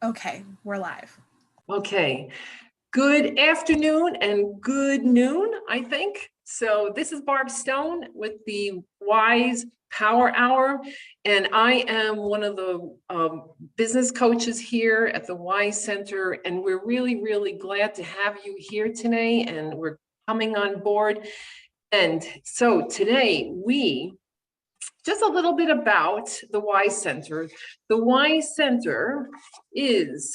Okay, we're live. Okay, good afternoon and good noon, I think. So this is Barb Stone with the Wise Power Hour, and I am one of the business coaches here at the Wise Center, and we're really, really glad to have you here today, and we're coming on board. And so today just a little bit about the Wise Center. The Wise Center is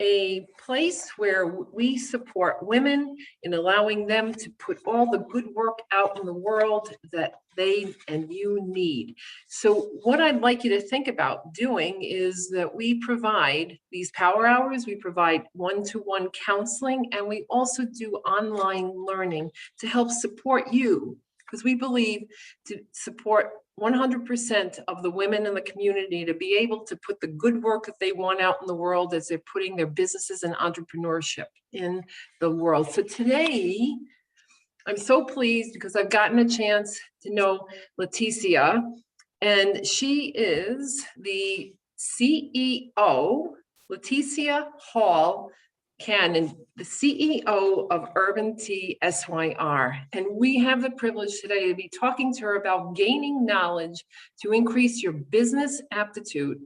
a place where we support women in allowing them to put all the good work out in the world that they and you need. So what I'd like you to think about doing is that we provide these power hours, we provide one-to-one counseling, and we also do online learning to help support you, because we believe to support 100% of the women in the community to be able to put the good work that they want out in the world as they're putting their businesses and entrepreneurship in the world. So today, I'm so pleased because I've gotten a chance to know Latisia, and she is the CEO, Latisia Hall Cannon, the CEO of Urban Tea SYR. And we have the privilege today to be talking to her about gaining knowledge to increase your business aptitude.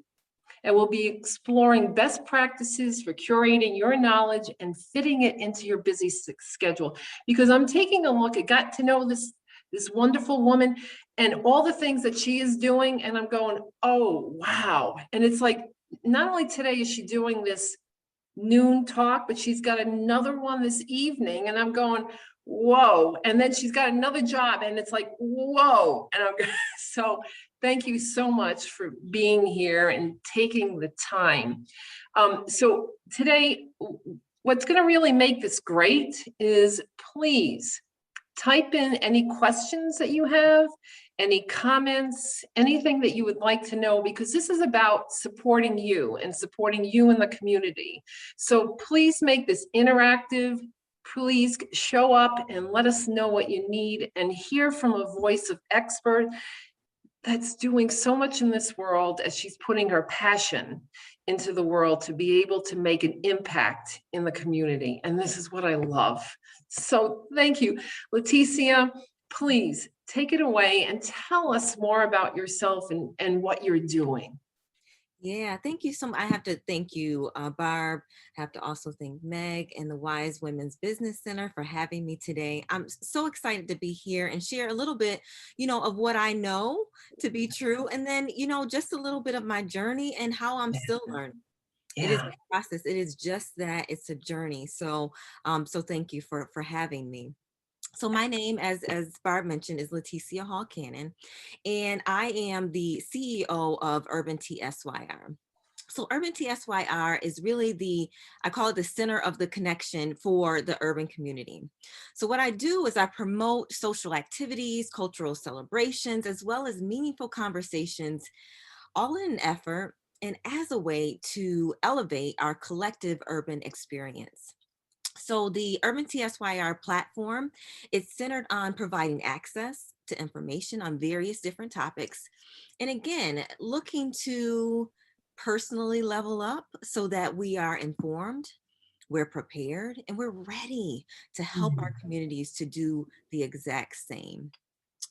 And we'll be exploring best practices for curating your knowledge and fitting it into your busy schedule. Because I'm taking a look, I got to know this wonderful woman and all the things that she is doing. And I'm going, oh, wow. And it's like, not only today is she doing this noon talk, but she's got another one this evening, and I'm going, whoa. And then she's got another job, and it's like, whoa. And I'm so thank you so much for being here and taking the time. So today, what's going to really make this great is please type in any questions that you have, any comments, anything that you would like to know, because this is about supporting you and supporting you in the community. So please make this interactive. Please show up and let us know what you need and hear from a voice of expert that's doing so much in this world as she's putting her passion into the world to be able to make an impact in the community. And this is what I love. So thank you. Latisia, please take it away and tell us more about yourself and what you're doing. Yeah, thank you so much. I have to thank you, Barb. I have to also thank Meg and the Wise Women's Business Center for having me today. I'm so excited to be here and share a little bit, of what I know to be true. And then, just a little bit of my journey and how I'm still learning. It is a process. It is just that, it's a journey. So, so thank you for having me. So my name, as Barb mentioned, is Latisia Hall Cannon, and I am the CEO of Urban Tea SYR. So Urban Tea SYR is really I call it the center of the connection for the urban community. So what I do is I promote social activities, cultural celebrations, as well as meaningful conversations, all in an effort and as a way to elevate our collective urban experience. So the Urban Tea SYR platform is centered on providing access to information on various different topics. And again, looking to personally level up so that we are informed, we're prepared, and we're ready to help our communities to do the exact same.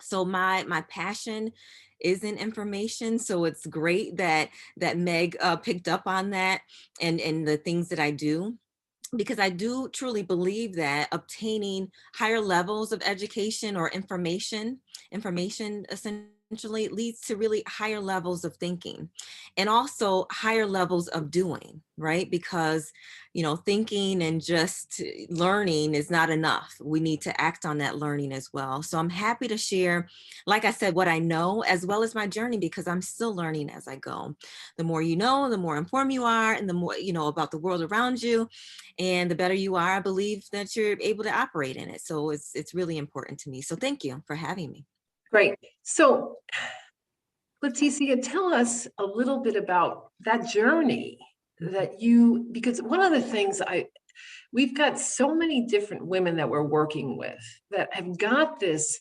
So my passion is in information. So it's great that Meg picked up on that and the things that I do, because I do truly believe that obtaining higher levels of education or information essentially leads to really higher levels of thinking and also higher levels of doing, right? Because, thinking and just learning is not enough. We need to act on that learning as well. So I'm happy to share, like I said, what I know as well as my journey, because I'm still learning as I go. The more you know, the more informed you are, and the more you know about the world around you, and the better you are, I believe that you're able to operate in it. So it's really important to me. So thank you for having me. Great. So Latisia, tell us a little bit about that journey that because one of the things we've got so many different women that we're working with that have got this,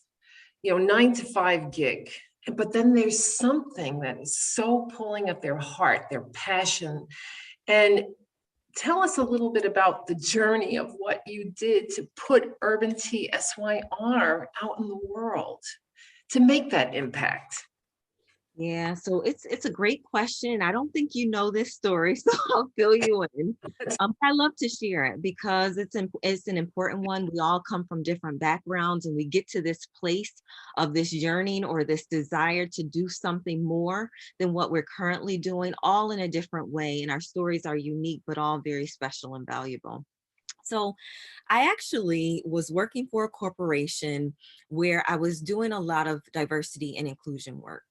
9-to-5 gig, but then there's something that is so pulling at their heart, their passion. And tell us a little bit about the journey of what you did to put Urban Tea SYR out in the world to make that impact. Yeah, so it's a great question. I don't think you know this story, so I'll fill you in. I love to share it because it's an important one. We all come from different backgrounds, and we get to this place of this yearning or this desire to do something more than what we're currently doing, all in a different way. And our stories are unique, but all very special and valuable. So I actually was working for a corporation where I was doing a lot of diversity and inclusion work.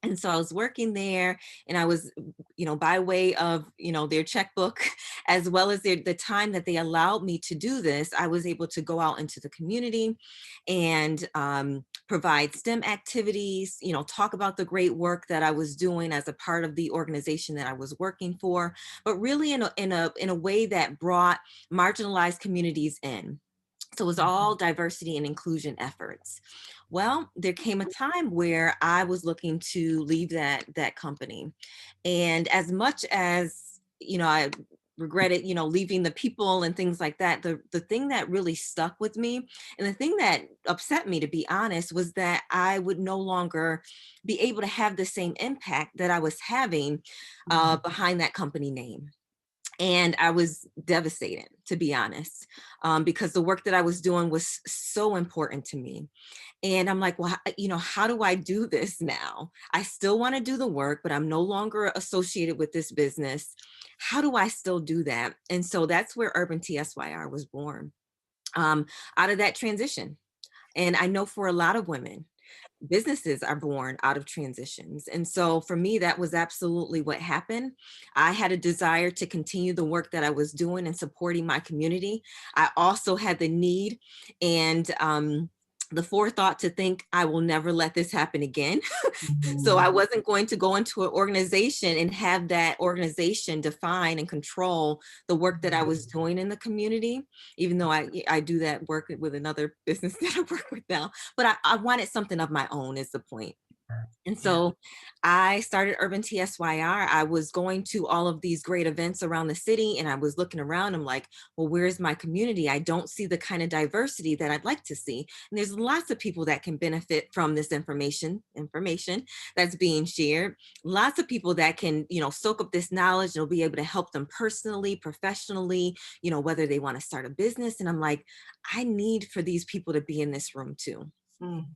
And so I was working there, and I was, by way of, their checkbook, as well as the time that they allowed me to do this, I was able to go out into the community and provide STEM activities, talk about the great work that I was doing as a part of the organization that I was working for, but really in a way that brought marginalized communities in. So it was all diversity and inclusion efforts. Well, there came a time where I was looking to leave that company. And as much as, I regretted, leaving the people and things like that, the thing that really stuck with me and the thing that upset me, to be honest, was that I would no longer be able to have the same impact that I was having behind that company name. And I was devastated, to be honest, because the work that I was doing was so important to me. And I'm like, well, how do I do this now? I still want to do the work, but I'm no longer associated with this business. How do I still do that? And so that's where Urban TSYR was born, out of that transition. And I know for a lot of women, businesses are born out of transitions. And so for me, that was absolutely what happened. I had a desire to continue the work that I was doing and supporting my community. I also had the need and the forethought to think I will never let this happen again. So I wasn't going to go into an organization and have that organization define and control the work that I was doing in the community, even though I do that work with another business that I work with now. But I wanted something of my own is the point. And so I started Urban TSYR. I was going to all of these great events around the city, and I was looking around. I'm like, well, where's my community? I don't see the kind of diversity that I'd like to see. And there's lots of people that can benefit from this information that's being shared. Lots of people that can, soak up this knowledge. It'll be able to help them personally, professionally, whether they want to start a business. And I'm like, I need for these people to be in this room too.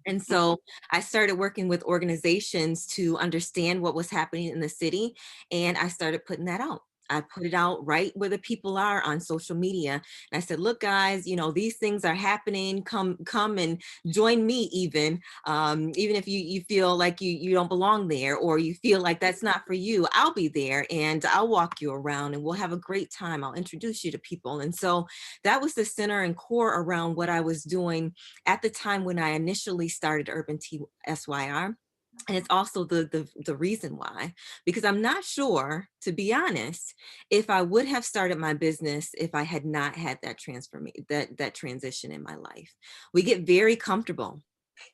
And so I started working with organizations to understand what was happening in the city, and I started putting that out. I put it out right where the people are on social media. And I said, look, guys, these things are happening. Come and join me even if you feel like you don't belong there, or you feel like that's not for you. I'll be there and I'll walk you around and we'll have a great time. I'll introduce you to people. And so that was the center and core around what I was doing at the time when I initially started Urban TSYR. And it's also the reason why, because I'm not sure, to be honest, if I would have started my business if I had not had that transformation, that transition in my life. We get very comfortable.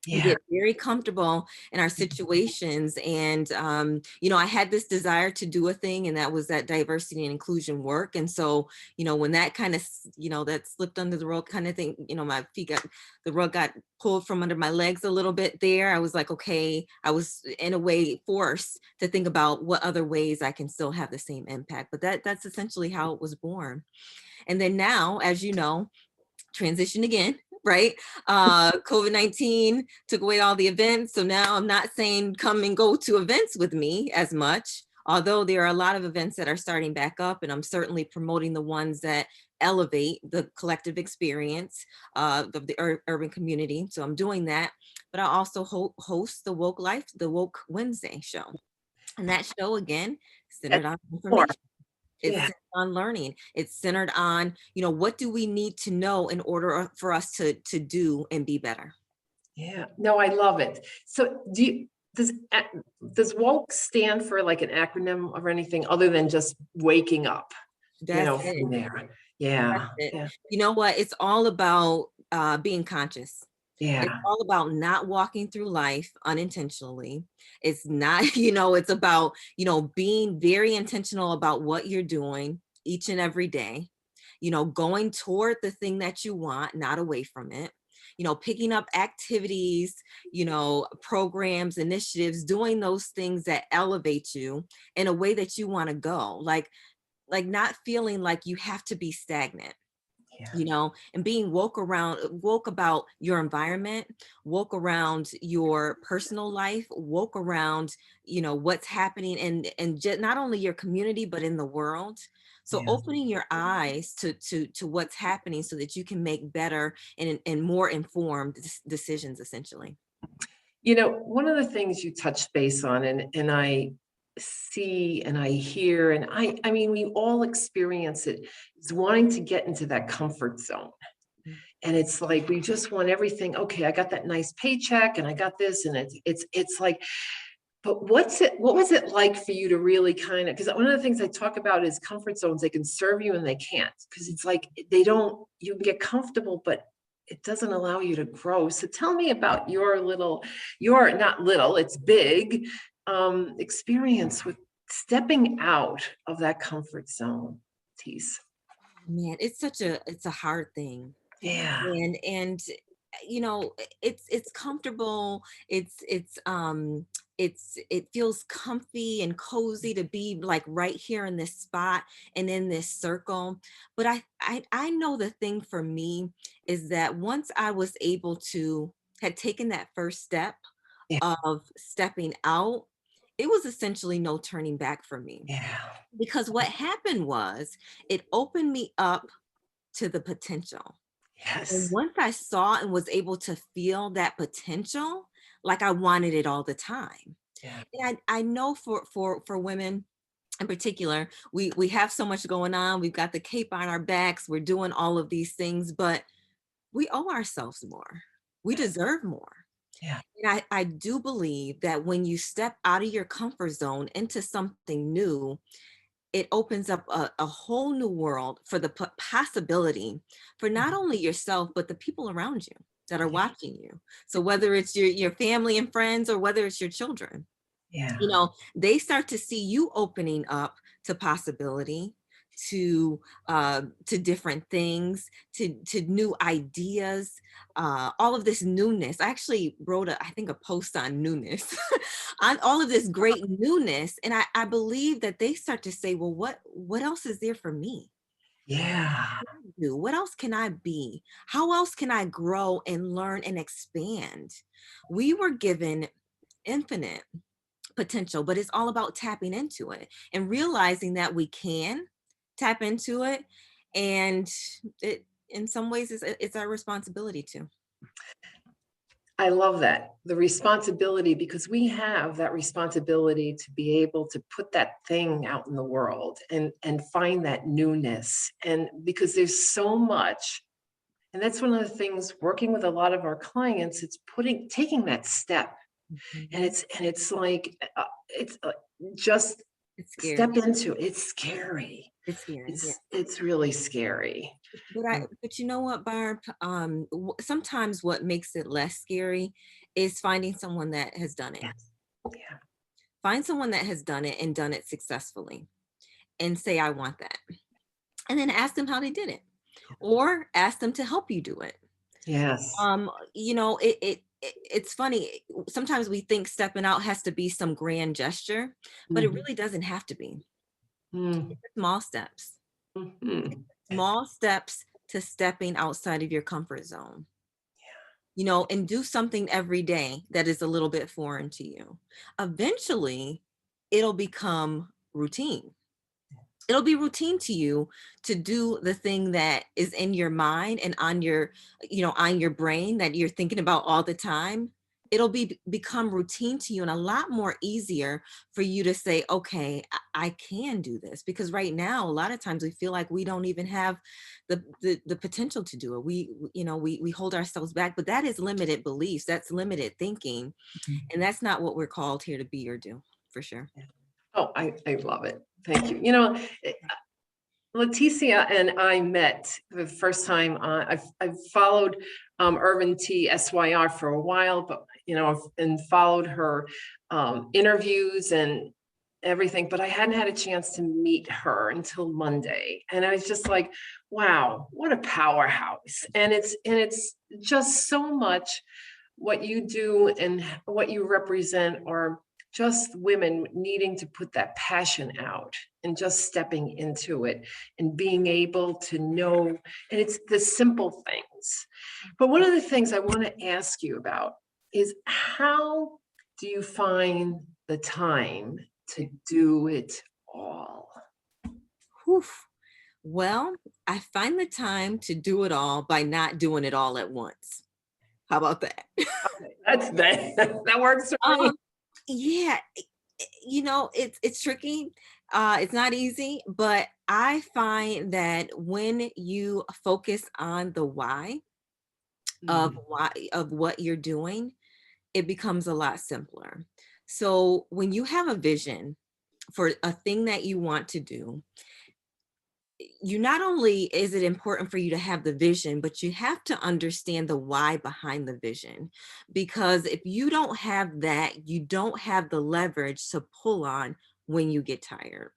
We Yeah. get very comfortable in our situations. And, I had this desire to do a thing, and that was that diversity and inclusion work. And so, when that kind of, that slipped under the rug kind of thing, the rug got pulled from under my legs a little bit there. I was like, okay, I was in a way forced to think about what other ways I can still have the same impact. But that's essentially how it was born. And then now, as you know, transition again, right? COVID-19 took away all the events. So now I'm not saying come and go to events with me as much, although there are a lot of events that are starting back up, and I'm certainly promoting the ones that elevate the collective experience of the urban community. So I'm doing that, but I also host the Woke Wednesday show. And that show, again, centered on information. It's centered on learning. It's centered on, what do we need to know in order for us to do and be better? Yeah, no, I love it. So does woke stand for like an acronym or anything other than just waking up, That's from it. there? Yeah. That's it. Yeah. You know what? It's all about being conscious. It's Yeah. all about not walking through life unintentionally. It's not, it's about, being very intentional about what you're doing, each and every day, going toward the thing that you want, not away from it, picking up activities, programs, initiatives, doing those things that elevate you in a way that you want to go. Like not feeling like you have to be stagnant, Yeah. and being woke about your environment, woke around your personal life, woke around, what's happening and not only your community, but in the world. So Yeah. opening your eyes to what's happening so that you can make better and more informed decisions, essentially. One of the things you touched base on, and I see and I hear, and I mean, we all experience it, is wanting to get into that comfort zone. Mm. And it's like we just want everything. Okay, I got that nice paycheck and I got this, and it's like, but what was it like for you to really kind of, because one of the things I talk about is comfort zones, they can serve you and they can't, because it's like you can get comfortable, but it doesn't allow you to grow. So tell me about your not little, it's big, experience with stepping out of that comfort zone, Tease. Man, it's a hard thing. Yeah, And it's comfortable, it feels comfy and cozy to be like right here in this spot and in this circle. But I know the thing for me is that once I was able to had taken that first step yeah, of stepping out, it was essentially no turning back for me, yeah, because what happened was it opened me up to the potential. And yes, once I saw and was able to feel that potential, like I wanted it all the time. yeah, And I know for women in particular, we have so much going on. We've got the cape on our backs. We're doing all of these things, but we owe ourselves more. We yes, deserve more. yeah, And I do believe that when you step out of your comfort zone into something new, it opens up a whole new world for the possibility for not mhm, only yourself, but the people around you that are yeah, watching you. So whether it's your family and friends or whether it's your children, yeah, they start to see you opening up to possibility, to different things, to new ideas, all of this newness. I actually wrote I think a post on newness, on all of this great newness, and I believe that they start to say, well, what else is there for me? yeah, What else can I be? How else can I grow and learn and expand? We were given infinite potential, but it's all about tapping into it and realizing that we can tap into it. And it, in some ways, it's our responsibility to. I love that. The responsibility, because we have that responsibility to be able to put that thing out in the world and find that newness. And because there's so much, and that's one of the things working with a lot of our clients, it's taking that step. Mhm. And it's like it's just It's scary. step into it. It's scary. It's scary. Yeah. It's really scary. But you know what, Barb? Sometimes what makes it less scary is finding someone that has done it. Yes. Yeah. Find someone that has done it and done it successfully, and say, I want that. And then ask them how they did it, or ask them to help you do it. Yes. It's funny. Sometimes we think stepping out has to be some grand gesture, but it Mhm. really doesn't have to be. Mm. Small steps, Mhm. small steps to stepping outside of your comfort zone, and do something every day that is a little bit foreign to you. Eventually, it'll become routine. It'll be routine to you to do the thing that is in your mind and on your brain that you're thinking about all the time. It'll become routine to you and a lot more easier for you to say, okay, I can do this. Because right now, a lot of times we feel like we don't even have the potential to do it. We hold ourselves back, but that is limited beliefs. That's limited thinking. And that's not what we're called here to be or do, for sure. Oh, I love it. Thank you. Leticia and I met the first time. I've followed Irvin T. SYR for a while, but and followed her interviews, and everything, but I hadn't had a chance to meet her until Monday. And I was just like, wow, what a powerhouse. And it's just so much what you do and what you represent are just women needing to put that passion out and just stepping into it and being able to know, and it's the simple things. But one of the things I want to ask you about is how do you find the time to do it all? Whew. Well, I find the time to do it all by not doing it all at once. How about that? Okay, that's that. That works for me. Um, yeah, it's tricky. It's not easy, but I find that when you focus on the Mm, why of what you're doing, it becomes a lot simpler. So when you have a vision for a thing that you want to do, you not only is it important for you to have the vision, but you have to understand the why behind the vision. Because if you don't have that, you don't have the leverage to pull on when you get tired,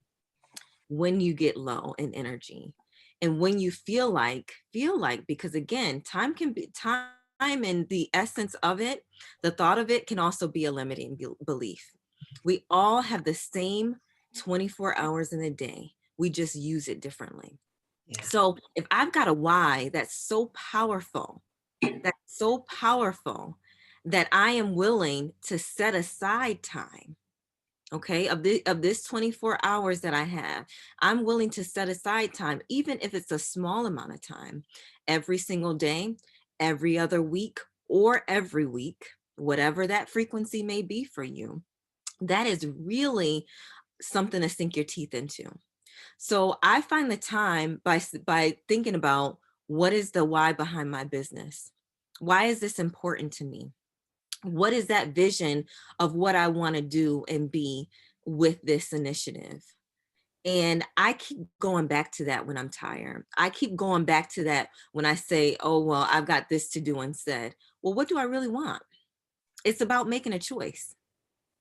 when you get low in energy, and when you feel like, because again, time and the essence of it, the thought of it can also be a limiting belief. We all have the same 24 hours in a day. We just use it differently. yeah. So if I've got a why that's so powerful that I am willing to set aside time, okay, of this 24 hours that I have, I'm willing to set aside time, even if it's a small amount of time, every single day, every other week, or every week, whatever that frequency may be for you. That is really something to sink your teeth into. So I find the time by thinking about what is the why behind my business? Why is this important to me? What is that vision of what I want to do and be with this initiative? And I keep going back to that when I'm tired. I keep going back to that when I say, oh, well, I've got this to do instead. Well, what do I really want? It's about making a choice.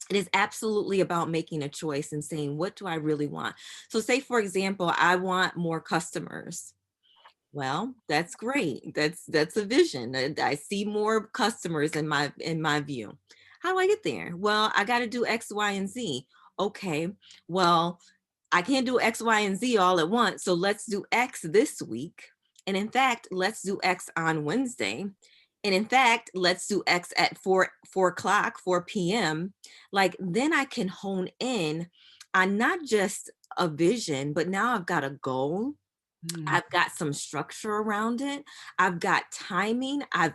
It is absolutely about making a choice and saying, what do I really want? So say, for example, I want more customers. Well, that's great. That's a vision. I see more customers in my view. How do I get there? Well, I got to do X, Y, and Z. Okay. Well, I can't do X, Y, and Z all at once. So let's do X this week. And in fact, let's do X on Wednesday. And in fact, let's do X at 4 o'clock, 4 p.m. Like then I can hone in on not just a vision, but now I've got a goal. Mm, I've got some structure around it. I've got timing. I've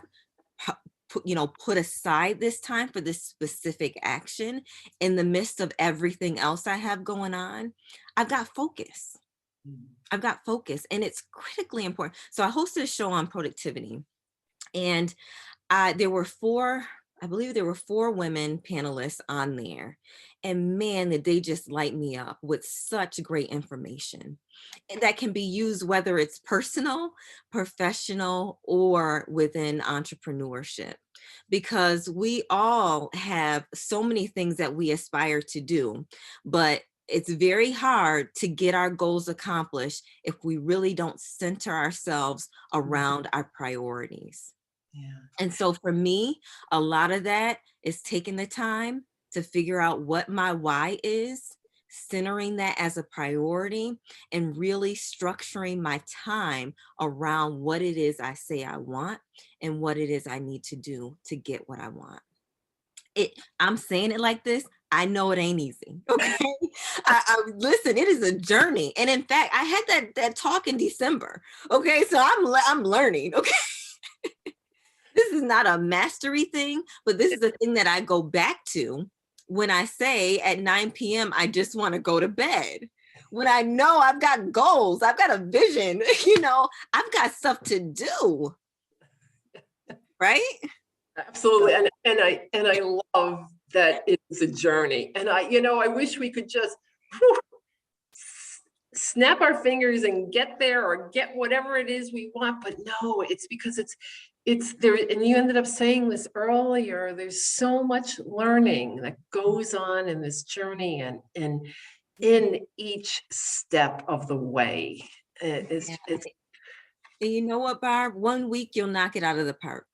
put aside this time for this specific action in the midst of everything else I have going on. I've got focus. mm, I've got focus, and it's critically important. So I hosted a show on productivity, and there were I believe there were 4 women panelists on there. And man, did they just light me up with such great information that can be used whether it's personal, professional, or within entrepreneurship. Because we all have so many things that we aspire to do, but it's very hard to get our goals accomplished if we really don't center ourselves mm, around our priorities. yeah. And so for me, a lot of that is taking the time to figure out what my why is, centering that as a priority, and really structuring my time around what it is I say I want and what it is I need to do to get what I want. I'm saying it like this. I know it ain't easy. Okay. Listen, it is a journey. And in fact, I had that talk in December. Okay. So I'm learning. Okay. This is not a mastery thing, but this is a thing that I go back to when I say at 9 p.m., I just want to go to bed. When I know I've got goals, I've got a vision, I've got stuff to do. Right? Absolutely. And I love that it's a journey. And I wish we could just whew, snap our fingers and get there or get whatever it is we want. But no, it's because it's there, and you ended up saying this earlier, there's so much learning that goes on in this journey and in each step of the way. Yeah. It's And you know what, Barb? One week you'll knock it out of the park.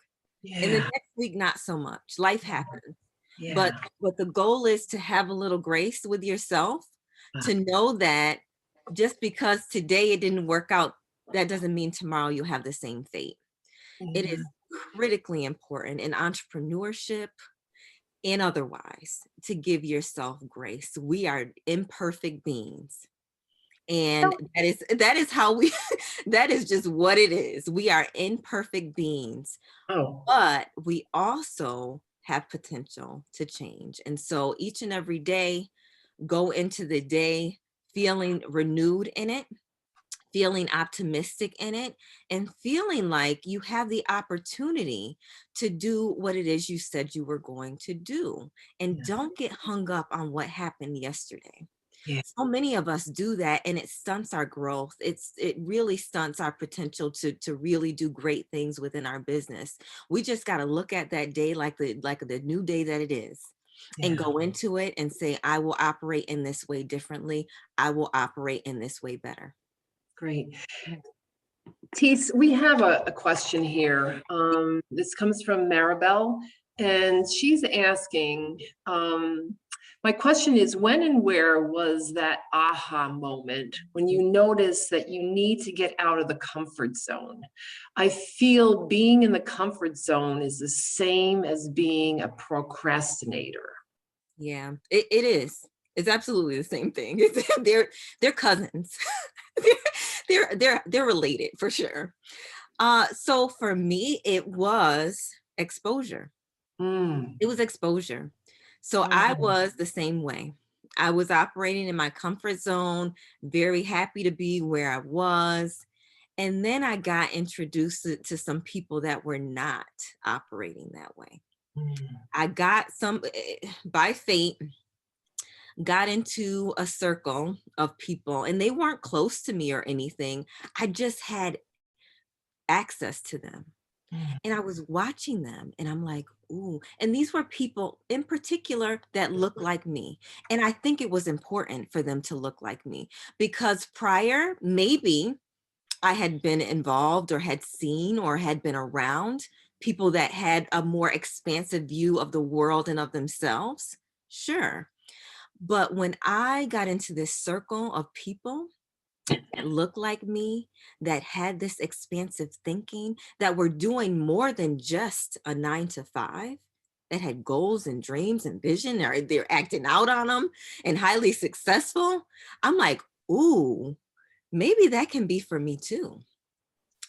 And the yeah, next week, not so much. Life happens. But yeah. the goal is to have a little grace with yourself, Ah, to know that just because today it didn't work out, that doesn't mean tomorrow you'll have the same fate. It yeah. is critically important in entrepreneurship and otherwise to give yourself grace. We are imperfect beings. And that is how we that is just what it is. We are imperfect beings, Oh, but we also have potential to change. And so each and every day, go into the day feeling renewed in it, feeling optimistic in it, and feeling like you have the opportunity to do what it is you said you were going to do. And yeah, don't get hung up on what happened yesterday. yeah, So many of us do that, and it stunts our growth. It really stunts our potential to really do great things within our business. We just got to look at that day like the new day that it is, and yeah. go into it and say, I will operate in this way differently. I will operate in this way better. Great. Tis, we have a question here. This comes from Maribel, and she's asking, my question is, when and where was that aha moment when you notice that you need to get out of the comfort zone? I feel being in the comfort zone is the same as being a procrastinator. Yeah, it is. It's absolutely the same thing. They're cousins. They're related for sure. So for me, it was exposure. Mm, It was exposure. So I mm, was the same way. I was operating in my comfort zone, very happy to be where I was. And then I got introduced to some people that were not operating that way. mm. I got by fate, got into a circle of people, and they weren't close to me or anything. I just had access to them. Mm, And I was watching them and I'm like, ooh. And these were people in particular that looked like me. And I think it was important for them to look like me because prior, maybe I had been involved or had seen or had been around people that had a more expansive view of the world and of themselves. Sure. But when I got into this circle of people that looked like me, that had this expansive thinking, that were doing more than just a 9 to 5, that had goals and dreams and vision, or they're acting out on them and highly successful. I'm like, ooh, maybe that can be for me too.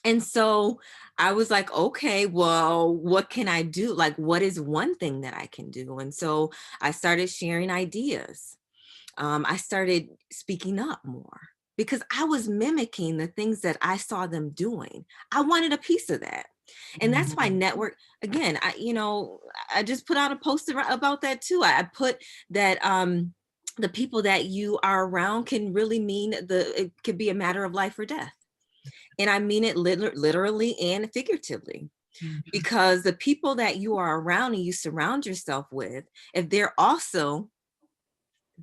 And so I was like, okay, well, what can I do? Like, what is one thing that I can do? And so I started sharing ideas. I started speaking up more because I was mimicking the things that I saw them doing. I wanted a piece of that. And that's why mm. network, again, I just put out a post about that too. I put that the people that you are around can really mean it could be a matter of life or death. And I mean it literally and figuratively, Mm. because the people that you are around and you surround yourself with, if they're also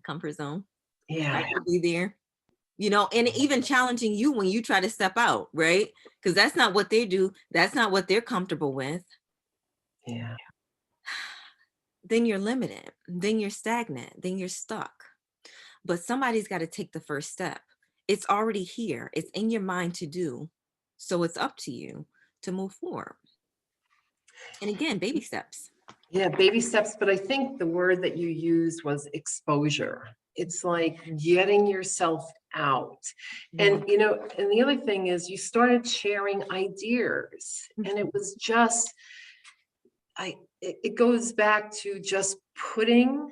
comfort zone, Yeah, I could be there, and even challenging you when you try to step out, right? Because that's not what they do. That's not what they're comfortable with. yeah. Then you're limited. Then you're stagnant. Then you're stuck. But somebody's got to take the first step. It's already here. It's in your mind to do. So it's up to you to move forward. And again, baby steps. Yeah, baby steps, but I think the word that you used was exposure. It's like getting yourself out. Yeah. And the other thing is you started sharing ideas and it was just it goes back to just putting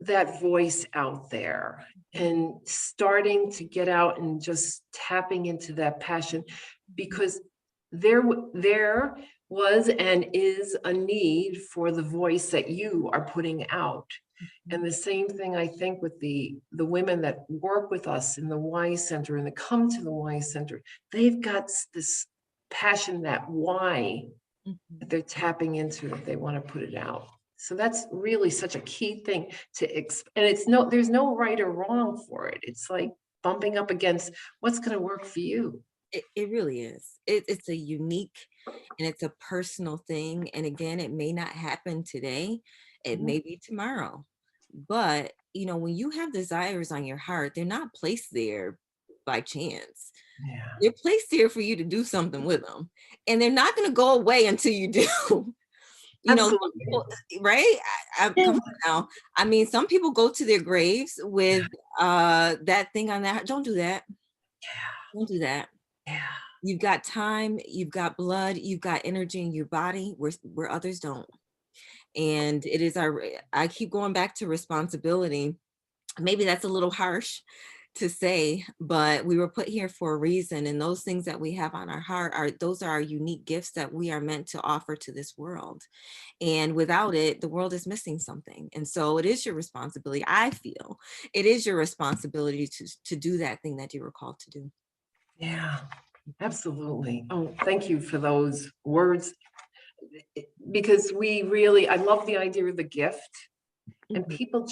that voice out there and starting to get out and just tapping into that passion because there was and is a need for the voice that you are putting out. And the same thing I think with the women that work with us in the Y Center and that come to the Y Center, they've got this passion, that why Mhm. that they're tapping into if they want to put it out. So that's really such a key thing and there's no right or wrong for it. It's like bumping up against what's going to work for you. It really is. It's a unique and it's a personal thing. And again, it may not happen today, it Mhm. may be tomorrow. But, when you have desires on your heart, they're not placed there by chance. Yeah, They're placed here for you to do something with them. And they're not going to go away until you do. Some absolutely. people, right? Yeah, Come on now. I mean, some people go to their graves with that thing on that. Don't do that. Don't do that. yeah, You've got time, you've got blood, you've got energy in your body where others don't. And it is I keep going back to responsibility. Maybe that's a little harsh to say, but we were put here for a reason. And those things that we have on our heart those are our unique gifts that we are meant to offer to this world. And without it, the world is missing something. And so it is your responsibility. I feel it is your responsibility to do that thing that you were called to do. yeah, absolutely. Oh, thank you for those words. Because I love the idea of the gift. And Mhm. people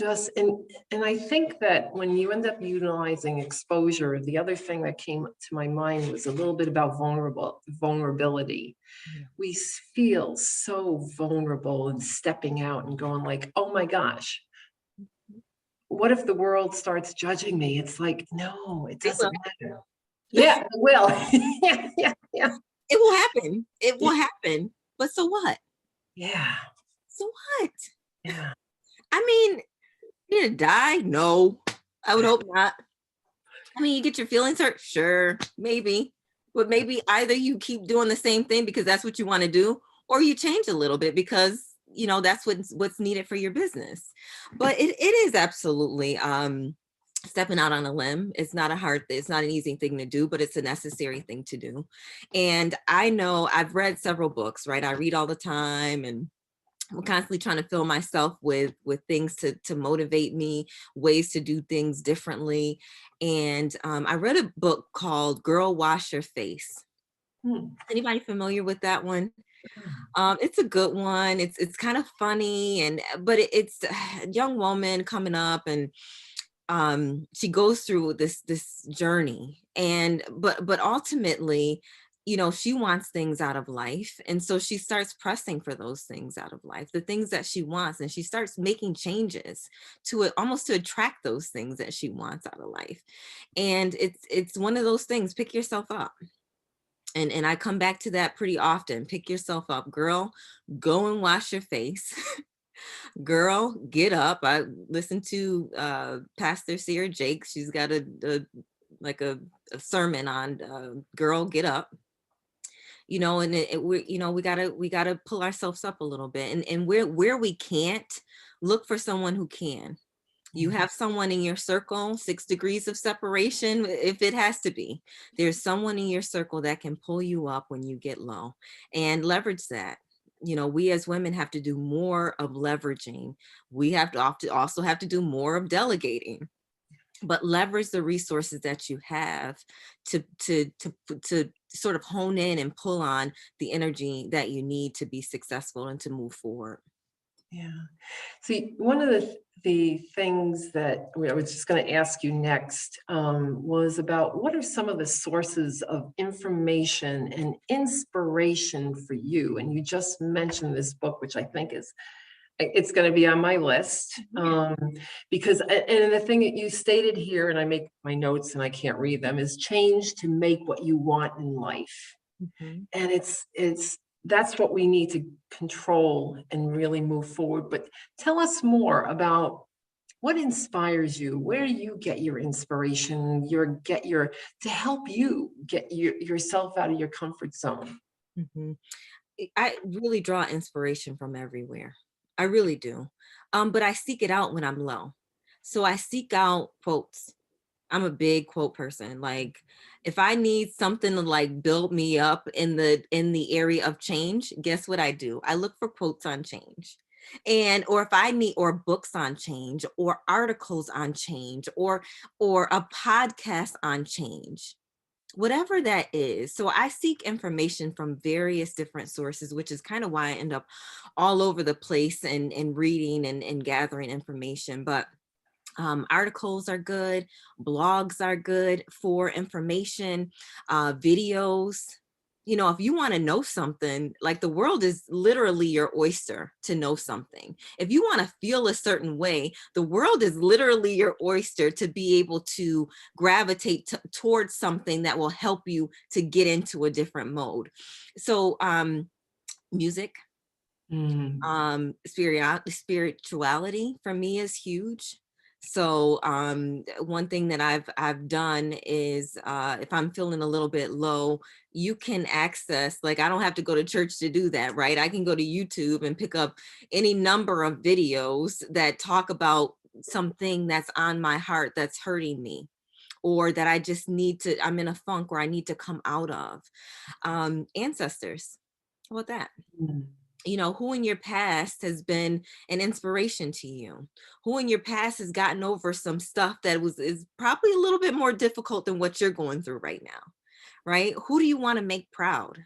and I think that when you end up utilizing exposure, the other thing that came to my mind was a little bit about vulnerability. Yeah. We feel so vulnerable and stepping out and going like, oh my gosh, what if the world starts judging me? It's like, no, it It will. doesn't matter. Yeah, it will. Yeah, yeah, yeah. It will happen. It Yeah, will happen. But so what? yeah, So what? yeah. I mean, you gonna die? No, I would hope not. I mean, you get your feelings hurt? Sure, maybe. But maybe either you keep doing the same thing because that's what you want to do, or you change a little bit because that's what's needed for your business. But it is absolutely stepping out on a limb. It's not an easy thing to do, but it's a necessary thing to do. And I know I've read several books, right? I read all the time, and I'm constantly trying to fill myself with things to motivate me, ways to do things differently. And I read a book called Girl Wash Your Face. Hmm. Anybody familiar with that one? It's a good one. It's kind of funny, but it's a young woman coming up, and she goes through this journey, and but ultimately, she wants things out of life, and so she starts pressing for those things out of life, the things that she wants, and she starts making changes to it, almost to attract those things that she wants out of life. And it's one of those things. Pick yourself up. And I come back to that pretty often. Pick yourself up, girl. Go and wash your face. Girl, get up. I listened to Pastor Sarah Jake. She's got like a sermon on girl, get up. And we gotta pull ourselves up a little bit, and where we can't, look for someone who can. You Yeah, have someone in your circle, 6 degrees of separation, if it has to be. There's someone in your circle that can pull you up when you get low, and leverage that. We as women have to do more of leveraging. We also have to do more of delegating, but leverage the resources that you have to sort of hone in and pull on the energy that you need to be successful and to move forward. yeah. See, one of the things that I was just going to ask you next was about what are some of the sources of information and inspiration for you? And you just mentioned this book, which I think it's going to be on my list because and the thing that you stated here, and I make my notes and I can't read them, is change to make what you want in life. Mhm. And it's that's what we need to control and really move forward. But tell us more about what inspires you, where you get your inspiration, to help you get yourself out of your comfort zone. Mhm. I really draw inspiration from everywhere. I really do. But I seek it out when I'm low. So I seek out quotes. I'm a big quote person. Like, if I need something to like build me up in the area of change, guess what I do? I look for quotes on change. And or if I need or books on change or articles on change or a podcast on change. whatever that is. So I seek information from various different sources, which is kind of why I end up all over the place and reading and gathering information. But articles are good, blogs are good for information, videos. You know, if you want to know something, like the world is literally your oyster to know something. If you want to feel a certain way, the world is literally your oyster to be able to gravitate towards something that will help you to get into a different mode. So, music, Mm, spirituality for me is huge. So one thing that I've done is if I'm feeling a little bit low, you can access, like, I don't have to go to church to do that, right? I can go to YouTube and pick up any number of videos that talk about something that's on my heart that's hurting me, or that I just need to, I'm in a funk where I need to come out of. Ancestors, how about that? mm, You know, who in your past has been an inspiration to you? Who in your past has gotten over some stuff that is probably a little bit more difficult than what you're going through right now, right? Who do you want to make proud?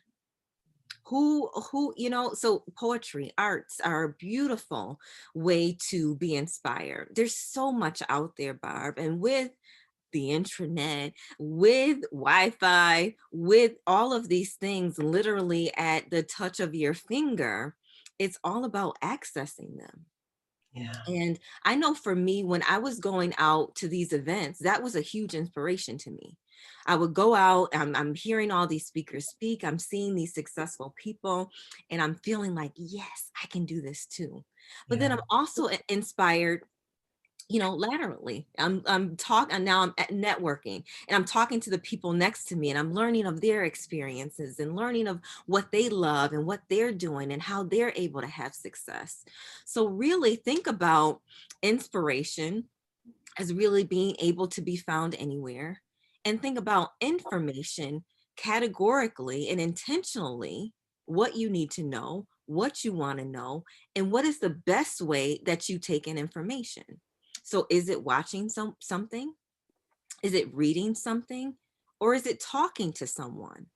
Who, you know, so poetry, arts are a beautiful way to be inspired. There's so much out there, Barb, and with the intranet, with Wi-Fi, with all of these things literally at the touch of your finger, it's all about accessing them. yeah. And I know for me, when I was going out to these events, that was a huge inspiration to me. I would go out, I'm hearing all these speakers speak, I'm seeing these successful people, and I'm feeling like, yes, I can do this too. But then Yeah. I'm also inspired, you know, laterally. I'm talking now, I'm at networking and I'm talking to the people next to me, and I'm learning of their experiences and learning of what they love and what they're doing and how they're able to have success. So really think about inspiration as really being able to be found anywhere, and think about information categorically and intentionally, what you need to know, what you want to know, and what is the best way that you take in information. So is it watching something? Is it reading something? Or is it talking to someone?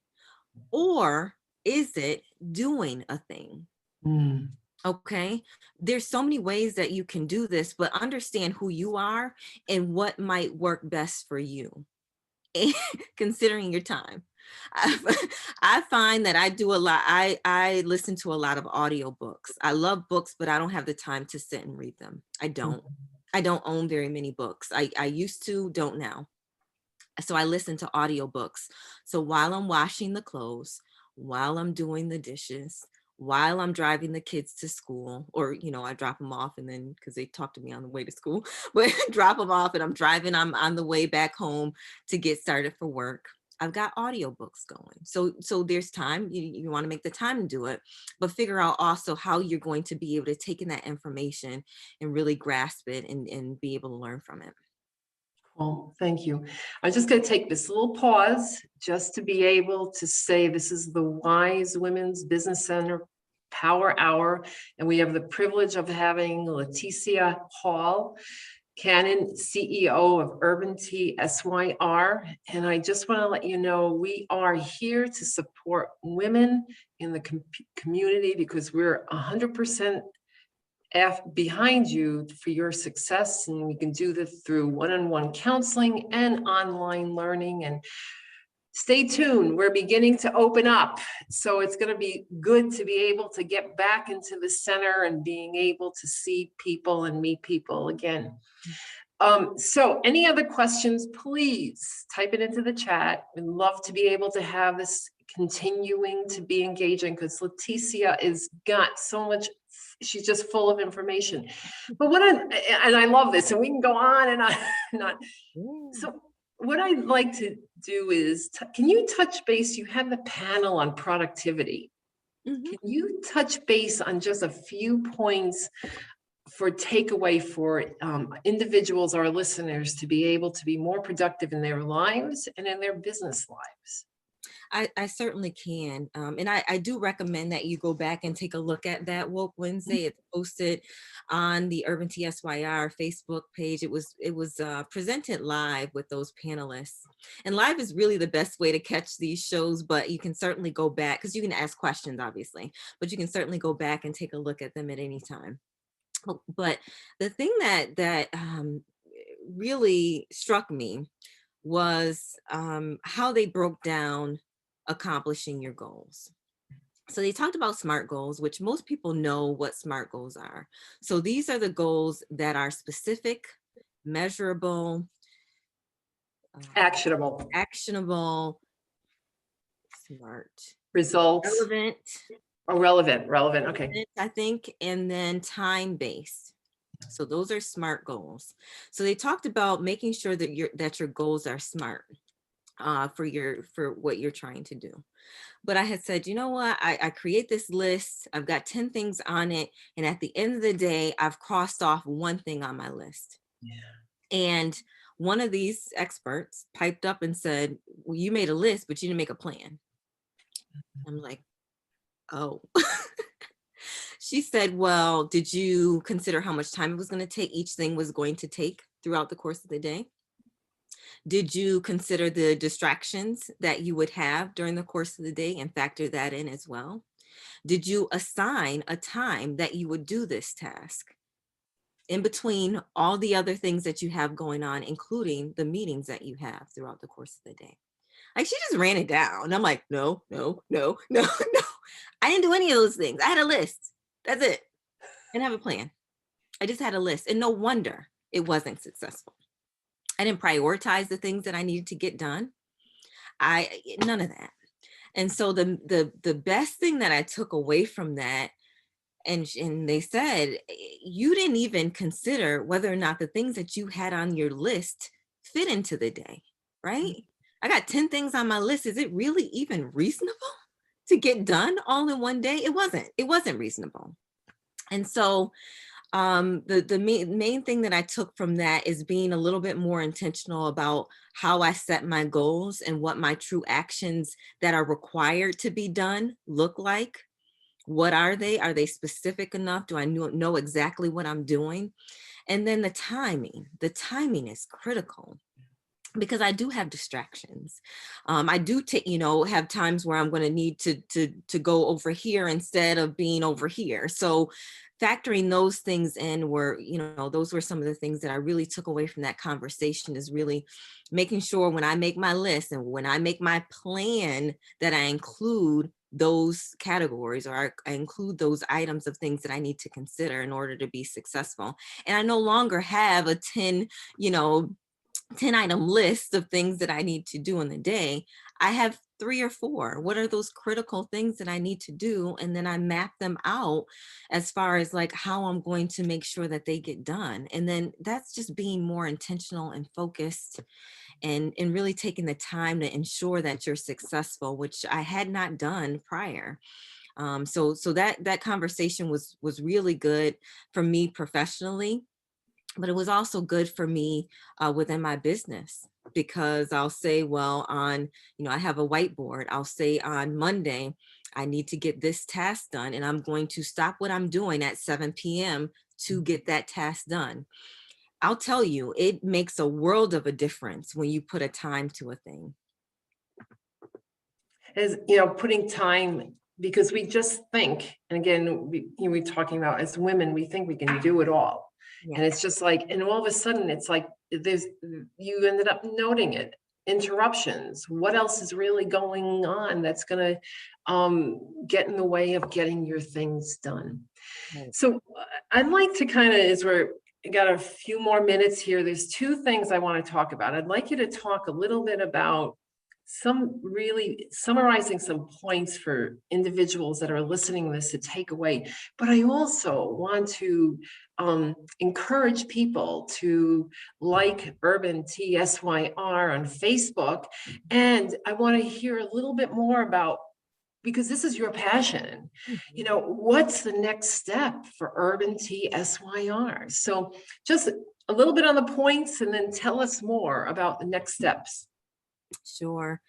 Or is it doing a thing? Mm, Okay. There's so many ways that you can do this, but understand who you are and what might work best for you, considering your time. I, I find that I do a lot. I listen to a lot of audiobooks. I love books, but I don't have the time to sit and read them. I mm, don't. I don't own very many books. I used to, don't now. So I listen to audiobooks. So while I'm washing the clothes, while I'm doing the dishes, while I'm driving the kids to school, or, you know, I drop them off and then, because they talk to me on the way to school, but drop them off and I'm driving, I'm on the way back home to get started for work. I've got audiobooks going. So there's time, you want to make the time to do it, but figure out also how you're going to be able to take in that information and really grasp it and be able to learn from it. Well, thank you. I'm just going to take this little pause just to be able to say this is the Wise Women's Business Center Power Hour, and we have the privilege of having Latisia Hall, Canon CEO of Urban Tea SYR. And I just want to let you know we are here to support women in the community because we're 100% behind you for your success. And we can do this through one-on-one counseling and online learning. And stay tuned, we're beginning to open up. So it's going to be good to be able to get back into the center and being able to see people and meet people again. So any other questions, please type it into the chat. We'd love to be able to have this continuing to be engaging because Latisia is got so much, she's just full of information. But and I love this, and we can go on and on and on. Yeah. So what I'd like to do is, can you touch base? You have the panel on productivity. Mhm. Can you touch base on just a few points for takeaway for individuals, our listeners, to be able to be more productive in their lives and in their business lives? I certainly can. And I do recommend that you go back and take a look at that Woke Wednesday. It's posted on the Urban TSYR Facebook page. It was presented live with those panelists. And live is really the best way to catch these shows, but you can certainly go back because you can ask questions, obviously, but you can certainly go back and take a look at them at any time. But the thing that really struck me was how they broke down accomplishing your goals. So they talked about SMART goals, which most people know what SMART goals are. So these are the goals that are specific, measurable, Actionable actionable, SMART, results. relevant, Oh, relevant. Okay. I think, and then time-based. So those are SMART goals. So they talked about making sure that your goals are SMART for what you're trying to do. But I had said, you know what? I create this list. I've got 10 things on it. And at the end of the day, I've crossed off one thing on my list. Yeah. And one of these experts piped up and said, well, you made a list, but you didn't make a plan. I'm like, oh. She said, well, did you consider how much time it was going to take, each thing was going to take throughout the course of the day? Did you consider the distractions that you would have during the course of the day and factor that in as well? Did you assign a time that you would do this task in between all the other things that you have going on, including the meetings that you have throughout the course of the day? Like, she just ran it down. I'm like, no, no, no, no, no. I didn't do any of those things. I had a list. That's it. I didn't have a plan. I just had a list. And no wonder it wasn't successful. I didn't prioritize the things that I needed to get done. None of that. And so the best thing that I took away from that, and they said, you didn't even consider whether or not the things that you had on your list fit into the day, right? I got 10 things on my list. Is it really even reasonable to get done all in one day? It wasn't reasonable. And so the main thing that I took from that is being a little bit more intentional about how I set my goals and what my true actions that are required to be done look like. What are they? Are they specific enough? Do I know exactly what I'm doing? And then the timing is critical, because I do have distractions. I do have times where I'm going to need to go over here instead of being over here. So factoring those things in those were some of the things that I really took away from that conversation, is really making sure when I make my list and when I make my plan that I include those categories, or I include those items of things that I need to consider in order to be successful. And I no longer have a 10 item list of things that I need to do in the day. I have 3 or 4. What are those critical things that I need to do? And then I map them out as far as like how I'm going to make sure that they get done. And then that's just being more intentional and focused, and really taking the time to ensure that you're successful, which I had not done prior. So that conversation was really good for me professionally, but it was also good for me within my business, because I'll say, well, I have a whiteboard. I'll say on Monday, I need to get this task done, and I'm going to stop what I'm doing at 7 p.m. to get that task done. I'll tell you, it makes a world of a difference when you put a time to a thing. As putting time, because we just think, and again, we're talking about as women, we think we can do it all. Yeah. And it's just like, and all of a sudden it's like, you ended up noting it, interruptions. What else is really going on that's going to get in the way of getting your things done? Right. So I'd like to kind of, as we're got a few more minutes here, there's 2 things I want to talk about. I'd like you to talk a little bit about really summarizing some points for individuals that are listening to this to take away. But I also want to encourage people to like Urban TSYR on Facebook. And I want to hear a little bit more about, because this is your passion, what's the next step for Urban TSYR? So just a little bit on the points, and then tell us more about the next steps. Sure.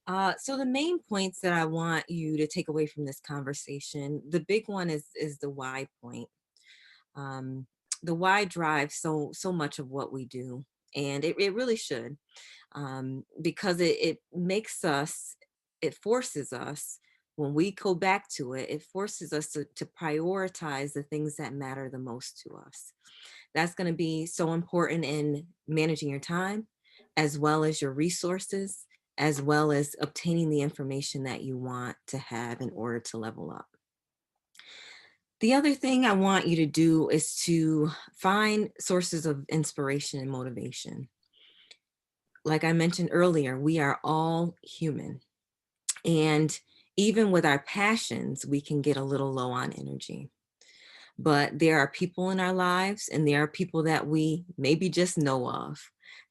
So the main points that I want you to take away from this conversation, the big one is the why point. Um, the why drives so much of what we do, and it really should, because it makes us, it forces us, when we go back to it, it forces us to prioritize the things that matter the most to us. That's going to be so important in managing your time, as well as your resources, as well as obtaining the information that you want to have in order to level up. The other thing I want you to do is to find sources of inspiration and motivation. Like I mentioned earlier, we are all human. And even with our passions, we can get a little low on energy. But there are people in our lives, and there are people that we maybe just know of,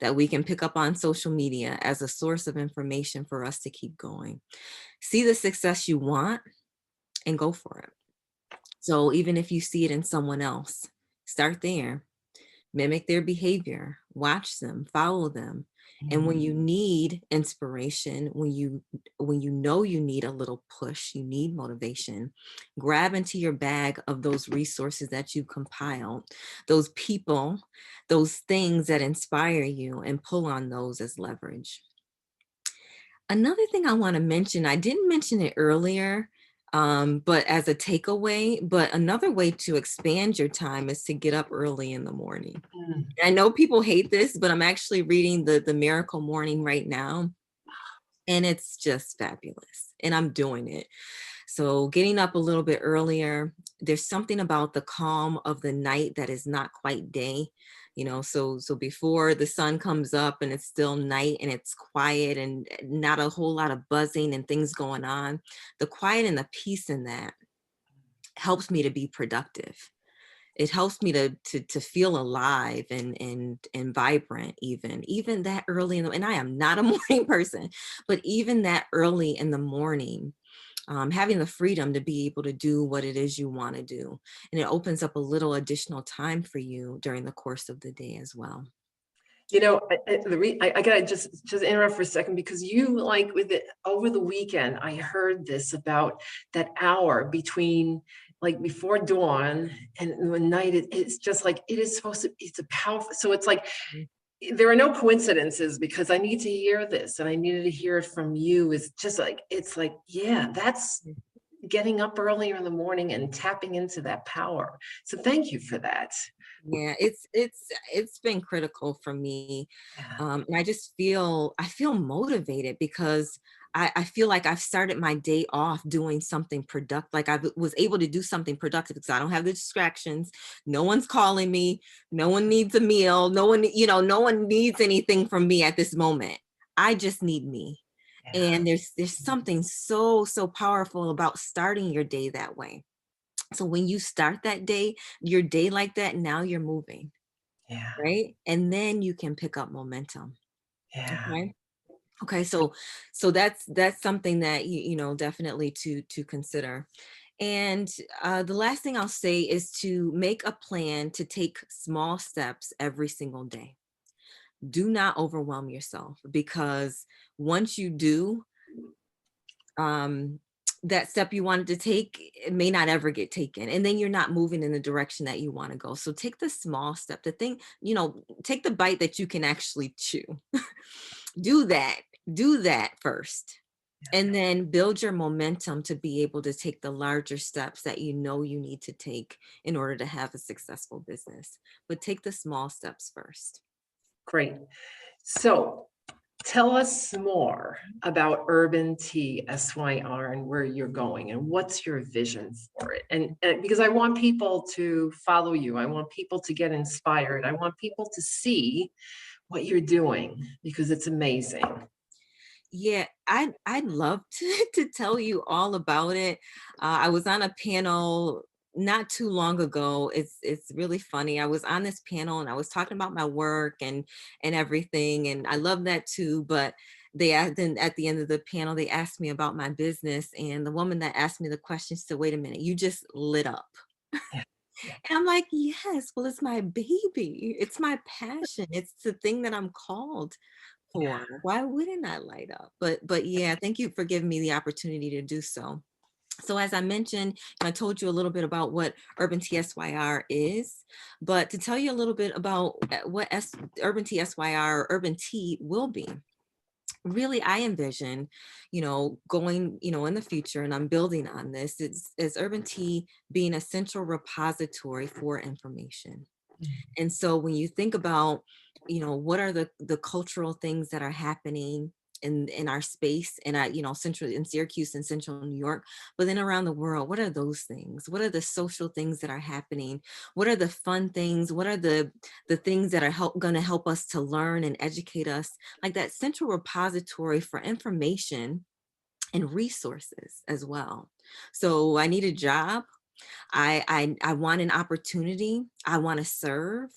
that we can pick up on social media as a source of information for us to keep going. See the success you want and go for it. So even if you see it in someone else, start there. Mimic their behavior, watch them, follow them. And when you need inspiration, when you know you need a little push, you need motivation, grab into your bag of those resources that you compiled, those people, those things that inspire you, and pull on those as leverage. Another thing I want to mention, I didn't mention it earlier, but as a takeaway, but another way to expand your time is to get up early in the morning. Mm. I know people hate this, but I'm actually reading the Miracle Morning right now, and it's just fabulous. And I'm doing it. So getting up a little bit earlier, there's something about the calm of the night that is not quite day. So before the sun comes up and it's still night and it's quiet and not a whole lot of buzzing and things going on, the quiet and the peace in that helps me to be productive. It helps me to feel alive and vibrant, even that early and I am not a morning person, but even that early in the morning, having the freedom to be able to do what it is you want to do, and it opens up a little additional time for you during the course of the day as well. I gotta just interrupt for a second, because you, like, with it over the weekend, I heard this about that hour between, like, before dawn and when night. It's just like it is supposed to. It's a powerful. So it's like there are no coincidences, because I need to hear this and I needed to hear it from you. Is just like it's like, yeah, that's getting up earlier in the morning and tapping into that power. So thank you for that. Yeah, it's been critical for me, Yeah. and I feel motivated because I feel like I've started my day off doing something productive. Like I was able to do something productive because I don't have the distractions. No one's calling me. No one needs a meal. No one needs anything from me at this moment. I just need me. Yeah. And there's something so powerful about starting your day that way. So when you start your day like that, now you're moving, Yeah. right? And then you can pick up momentum. Yeah. Okay. Okay. So that's something that definitely to consider. And the last thing I'll say is to make a plan to take small steps every single day. Do not overwhelm yourself, because once you do, um, that step you wanted to take, it may not ever get taken. And then you're not moving in the direction that you want to go. So take the small step, take the bite that you can actually chew. do that. Do that first. And then build your momentum to be able to take the larger steps that you need to take in order to have a successful business. But take the small steps first. Great. So tell us more about Urban Tea SYR and where you're going and what's your vision for it. And because I want people to follow you, I want people to get inspired, I want people to see what you're doing, because it's amazing. Yeah, I'd love to tell you all about it. I was on a panel not too long ago. It's really funny. I was on this panel and I was talking about my work and everything, and I love that too. But then at the end of the panel, they asked me about my business, and the woman that asked me the question said, "Wait a minute, you just lit up." Yeah. Yeah. And I'm like, "Yes, well, it's my baby. It's my passion. It's the thing that I'm called for. Why wouldn't I light up? But yeah, thank you for giving me the opportunity to do so. So as I mentioned, I told you a little bit about what Urban TSYR is, but to tell you a little bit about what Urban TSYR or Urban Tea will be. Really, I envision, going, in the future, and I'm building on this, is Urban Tea being a central repository for information. And so when you think about, what are the cultural things that are happening in our space, and central in Syracuse and central New York, but then around the world, what are those things? What are the social things that are happening? What are the fun things? What are the things that are going to help us to learn and educate us? Like that central repository for information and resources as well. So I need a job. I want an opportunity. I want to serve.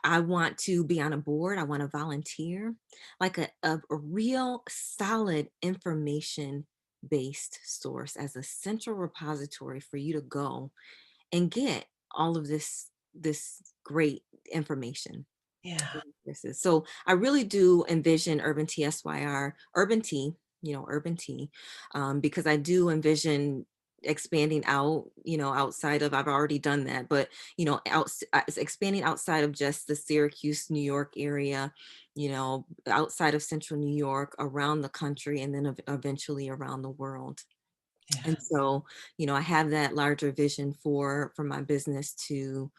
I want to be on a board. I want to volunteer, like a real solid information based source as a central repository for you to go and get all of this great information. Yeah. So I really do envision Urban TSYR, Urban Tea, Urban Tea, because I do envision expanding out, outside of, I've already done that, but, expanding outside of just the Syracuse, New York area, outside of central New York, around the country, and then eventually around the world. Yeah. And so, I have that larger vision for my business to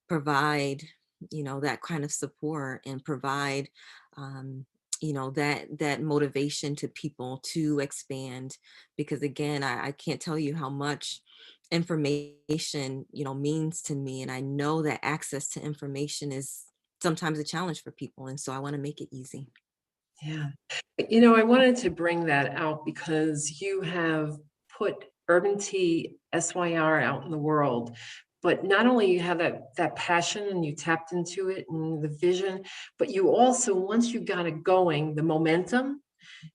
provide, that kind of support and provide, that motivation to people to expand. Because again, I can't tell you how much information, means to me. And I know that access to information is sometimes a challenge for people. And so I want to make it easy. Yeah. I wanted to bring that out because you have put Urban Tea SYR out in the world, but not only you have that passion and you tapped into it and the vision, but you also, once you got it going, the momentum,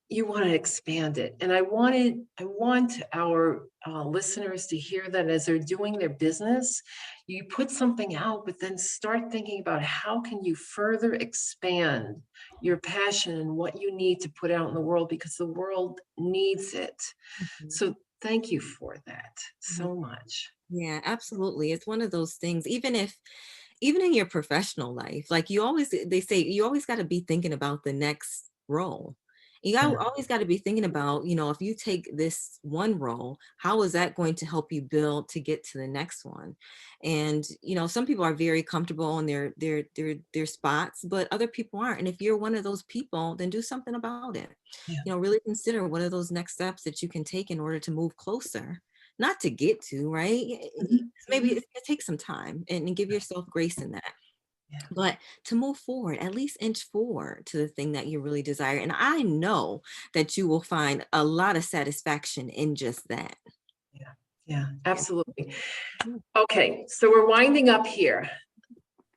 you want to expand it. And I want our listeners to hear that as they're doing their business, you put something out, but then start thinking about how can you further expand your passion and what you need to put out in the world, because the world needs it. Mhm. So thank you for that Mhm. so much. Yeah, absolutely. It's one of those things, even in your professional life, like they say you always got to be thinking about the next role. Yeah. Always got to be thinking about, if you take this one role, how is that going to help you build to get to the next one? And, some people are very comfortable in their spots, but other people aren't. And if you're one of those people, then do something about it. Yeah. Really consider what are those next steps that you can take in order to move closer, not to get to, right? Mhm, Maybe mhm. it's gonna take some time, and give yourself grace in that. Yeah. But to move forward, at least inch forward to the thing that you really desire. And I know that you will find a lot of satisfaction in just that. Yeah. Yeah. Yeah. Absolutely. Mm. Okay. So we're winding up here.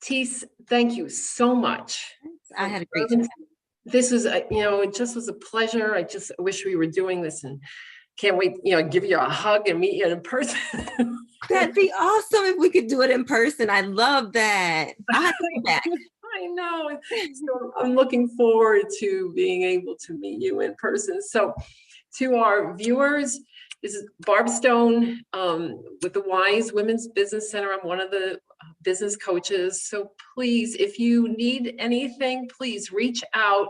Tees, thank you so much I for had a great urban. time. This was, it just was a pleasure. I just wish we were doing this and can't wait, give you a hug and meet you in person. That'd be awesome if we could do it in person. I love that. I have to come back. I know. So I'm looking forward to being able to meet you in person. So to our viewers, this is Barb Stone with the Wise Women's Business Center. I'm one of the business coaches. So please, if you need anything, please reach out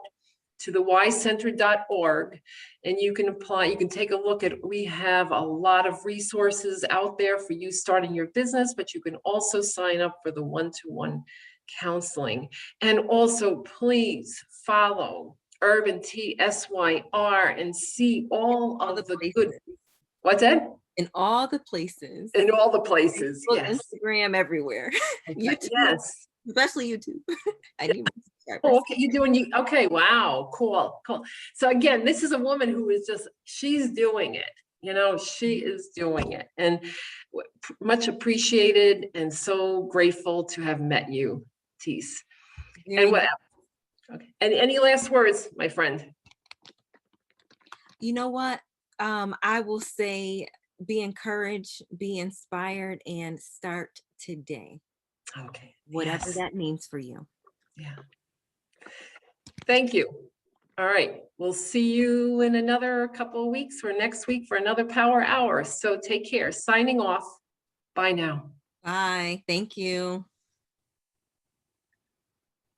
to the wisecenter.org and you can apply. You can take a look at, we have a lot of resources out there for you starting your business, but you can also sign up for the one-to-one counseling. And also please follow Urban TSYR and see all All the of the good. places. What's that? In all the places. In all the places. Facebook, Yes. Instagram, everywhere. Okay. YouTube, Yes. especially YouTube. I need more Oh, subscribers. okay. You're doing you. Okay. Wow. Cool. Cool. So again, this is a woman who is just, she's doing it. She is doing it, and much appreciated and so grateful to have met you, Tees. And Very what? Okay. And any last words, my friend? You know what? I will say be encouraged, be inspired, and start today, Okay. whatever Yes. that means for you. Yeah. Thank you. All right, we'll see you in another couple of weeks or next week for another Power Hour. So take care. Signing off. Bye now. Bye. Thank you.